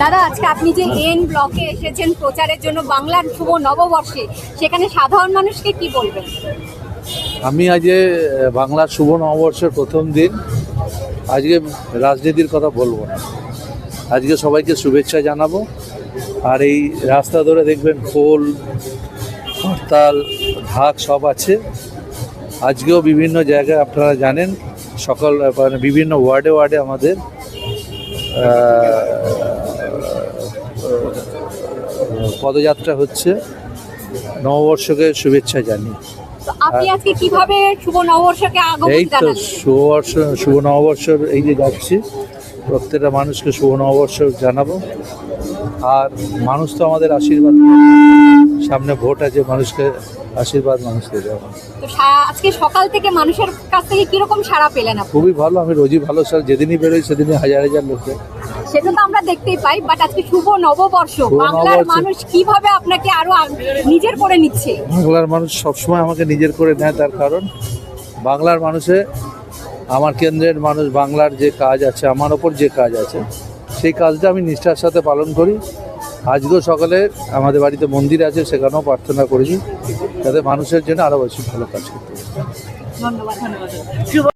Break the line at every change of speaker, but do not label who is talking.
দাদা, আজকে আপনি যে এন ব্লকে এসেছেন প্রচারের জন্য বাংলার শুভ নববর্ষে, সেখানে সাধারণ মানুষকে কি বলবেন?
আমি আজকে বাংলার শুভ নববর্ষের প্রথম দিন, আজকে রাজনীতির কথা বলবো না, আজকে সবাইকে শুভেচ্ছা জানাবো। আর এই রাস্তা ধরে দেখবেন পোল, হরতাল, ঢাক সব আছে। আজকেও বিভিন্ন জায়গায় আপনারা জানেন সকল মানে বিভিন্ন ওয়ার্ডে ওয়ার্ডে আমাদের পদযাত্রা হচ্ছে নববর্ষকে শুভেচ্ছা জানিয়ে।
তো আপনি আজকে কিভাবে শুভ নববর্ষকে আগমন
এই তো
জানালেন?
শুভ নববর্ষর এই যে যাচ্ছি, প্রত্যেকটা মানুষকে শুভ নববর্ষ জানাবো। আর মানুষ তো আমাদের আশীর্বাদ, সামনে ভোট আছে, মানুষকে আশীর্বাদ মানুষকে দেওয়া।
তো আজকে সকাল থেকে মানুষের কাছ থেকে কিরকম সাড়া পেলেন আপনি?
খুবই ভালো, আমি রোজই ভালো স্যার, যেদিনই বেরোই সেদিনই হাজার হাজার লোক যায়।
সেটা তো আমরা দেখতেই পাই, বাট আজকে শুভ নববর্ষ,
শুভ
বাংলার
নববর্ষ।
মানুষ কিভাবে আপনাকে আরো নিজের করে নিচ্ছে?
বাংলার মানুষ সবসময় আমাকে নিজের করে নেয়, তার কারণ বাংলার মানুষে আমার কেন্দ্রের মানুষ, বাংলার যে কাজ আছে, আমার ওপর যে কাজ আছে, সেই কাজটা আমি নিষ্ঠার সাথে পালন করি। আজকেও সকালে আমাদের বাড়িতে মন্দির আছে, সেখানেও প্রার্থনা করেছি যাতে মানুষের জন্য আরও বেশি ভালো কাজ করতে পারি।
ধন্যবাদ।